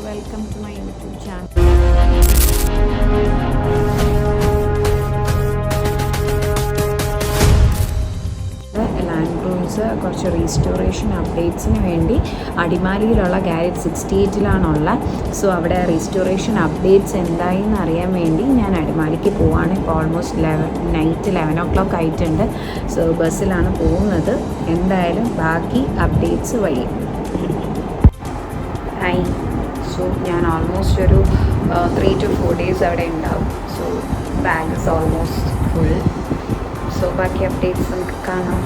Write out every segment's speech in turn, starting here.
welcome to my YouTube channel. Land cruiser കുറച്ച് restoration അപ്ഡേറ്റ്സിന് വേണ്ടി അടിമാലിയിലുള്ള garage 68-ലാണുള്ള. So അവിടെ restoration updates എന്തായെന്ന് അറിയാൻ വേണ്ടി ഞാൻ അടിമാലിക്ക് പോവാണ്. ഇപ്പോൾ ഓൾമോസ്റ്റ് നൈറ്റ് 11 o'clock ആയിട്ടുണ്ട്. സോ ബസ്സിലാണ് പോകുന്നത്. എന്തായാലും ബാക്കി അപ്ഡേറ്റ്സ് വഴി. ഹായ്. സോ ഞാൻ ഓൾമോസ്റ്റ് ഒരു 3 to 4 days അവിടെ ഉണ്ടാവും. So bag is almost full. So ബാക്കി അപ്ഡേറ്റ്സ് നമുക്ക് കാണാം.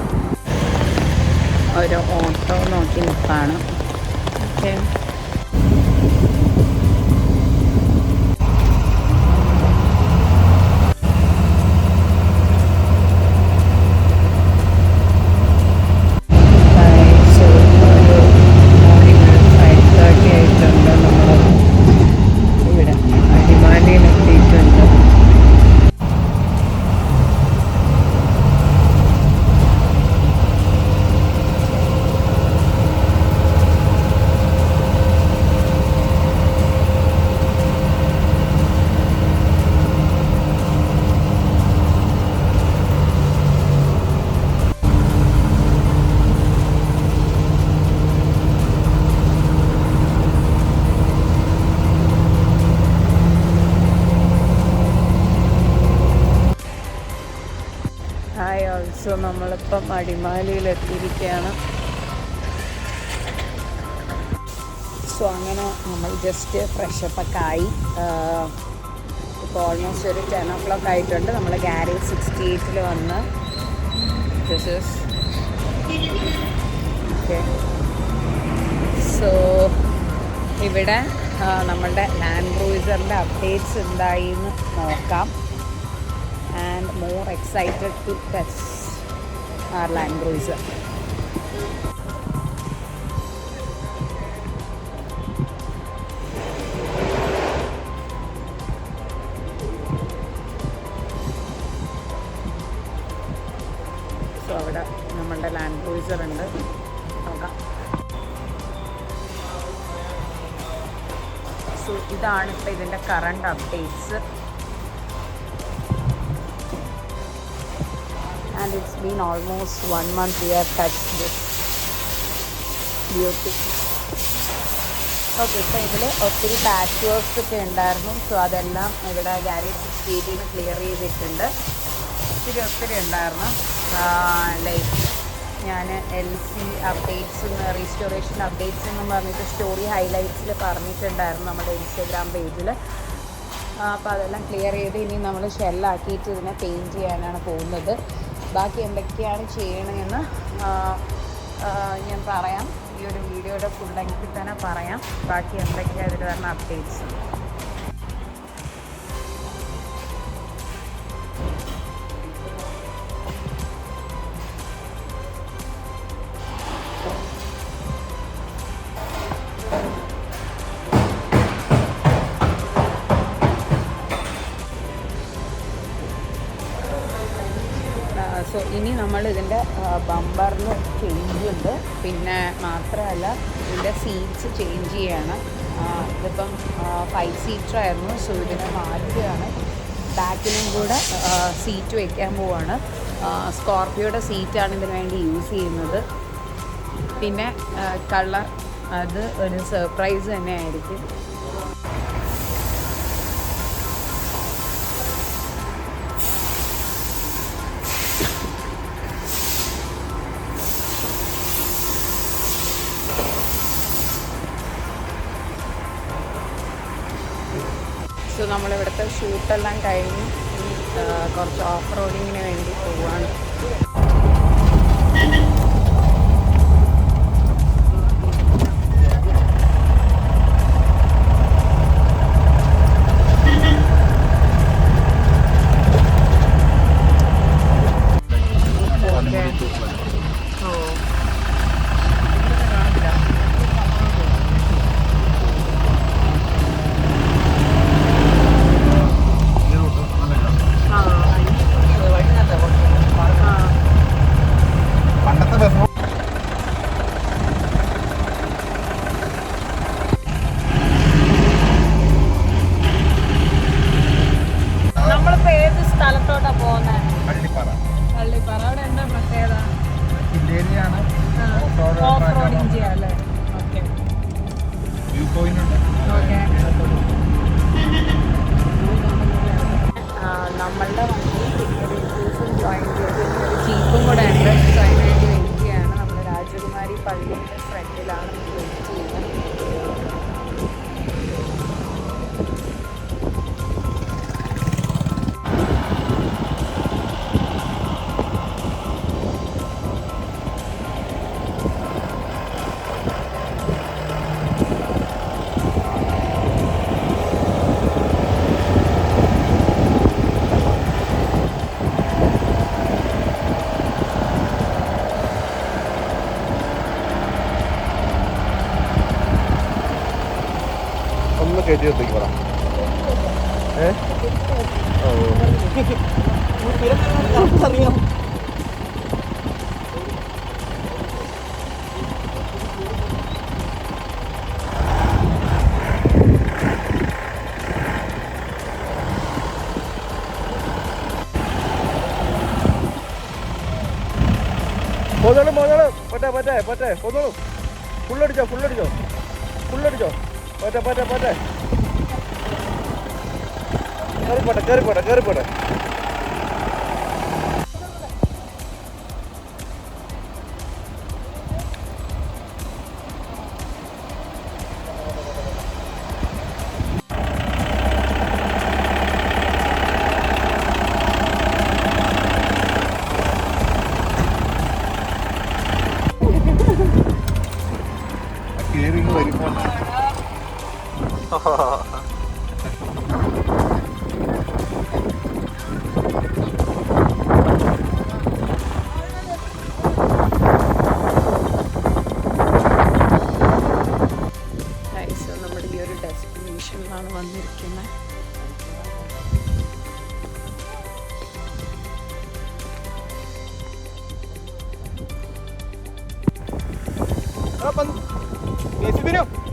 ഒരു ഓട്ടോ നോക്കി നിൽപ്പാണ്. ഓക്കെ, സോ നമ്മളിപ്പം അടിമാലിയിലെത്തിയിരിക്കുകയാണ്. സോ അങ്ങനെ നമ്മൾ ജസ്റ്റ് ഫ്രഷപ്പൊക്കെ ആയി. ഇപ്പോൾ ഓൾമോസ്റ്റ് ഒരു 10 o'clock ആയിട്ടുണ്ട്. നമ്മൾ ഗാരേജ് 68-ൽ വന്ന് ദിസ് ഈസ് ഓക്കെ. സോ ഇവിടെ നമ്മളുടെ ലാൻഡ് ക്രൂയിസറിൻ്റെ അപ്ഡേറ്റ്സ് എന്തായി എന്ന് നോക്കാം. And more excited to test our Land Cruiser. So അവിടെ നമ്മളുടെ ലാൻഡ് ക്രൂയിസർ ഉണ്ട്, നോക്കാം. സോ ഇതാണ് ഇപ്പോൾ ഇതിൻ്റെ current updates. And it's been almost 1 month we have touched this beauty. Okay, ഇപ്പോൾ ഇതിൽ ഒത്തിരി പാച്ച് വർക്ക്സ് ഒക്കെ ഉണ്ടായിരുന്നു. സോ അതെല്ലാം ഇവിടെ ഗാരേജ് 68-ൽ ക്ലിയർ ചെയ്തിട്ടുണ്ട്. ഒത്തിരി ഉണ്ടായിരുന്നു. ലൈക്ക് ഞാൻ LC അപ്ഡേറ്റ്സ് റീസ്റ്റോറേഷൻ അപ്ഡേറ്റ്സ് എന്നും പറഞ്ഞിട്ട് സ്റ്റോറി ഹൈലൈറ്റ്സിൽ പറഞ്ഞിട്ടുണ്ടായിരുന്നു നമ്മുടെ ഇൻസ്റ്റഗ്രാം പേജിൽ. അപ്പോൾ അതെല്ലാം ക്ലിയർ ചെയ്ത് ഇനി നമ്മൾ ഷെല്ലാക്കിയിട്ട് ഇതിനെ പെയിൻറ്റ് ചെയ്യാനാണ് പോകുന്നത്. ബാക്കി എന്തൊക്കെയാണ് ചെയ്യണമെന്ന് ഞാൻ പറയാം. ഈ ഒരു വീഡിയോയുടെ ഫുൾ ലെങ്ത്തിൽ തന്നെ പറയാം ബാക്കി എന്തൊക്കെയാണ് ഇതിൽ വരുന്ന അപ്ഡേറ്റ്സ്. സോ ഇനി നമ്മൾ ഇതിൻ്റെ ബമ്പറിന് ചേഞ്ച് ഉണ്ട്. പിന്നെ മാത്രമല്ല ഇതിൻ്റെ സീറ്റ്സ് ചേഞ്ച് ചെയ്യണം. ഇതിപ്പം 5 seater ആയിരുന്നു. സോ ഇതിനെ മാറ്റുകയാണ്. ബാക്കിലും കൂടെ സീറ്റ് വയ്ക്കാൻ പോവാണ്. സ്കോർപ്പിയോയുടെ സീറ്റാണ് ഇതിനു വേണ്ടി യൂസ് ചെയ്യുന്നത്. പിന്നെ കളർ അത് ഒരു സർപ്രൈസ് തന്നെ ആയിരിക്കും. സോ നമ്മളിവിടുത്തെ ഷൂട്ടെല്ലാം കഴിഞ്ഞ് കുറച്ച് ഓഫ് റോഡിങ്ങിന് വേണ്ടി പോവുകയാണ്. പണ്ടത്തെ ഒന്ന് കയറ്റി നിർത്തിക്ക് പറ. അറിയാം. പോന്നോളും പറ്റേ പോന്നോളും. ഫുള്ളടിച്ചോ പറ്റേ. കേറിപ്പോട്ടെ. കേറിങ് വരുമ്പോ നമ്മുടെ ഈ ഒരു ഡെസ്റ്റിനേഷനിലാണ് വന്നിരിക്കുന്നത്. Biniyorum.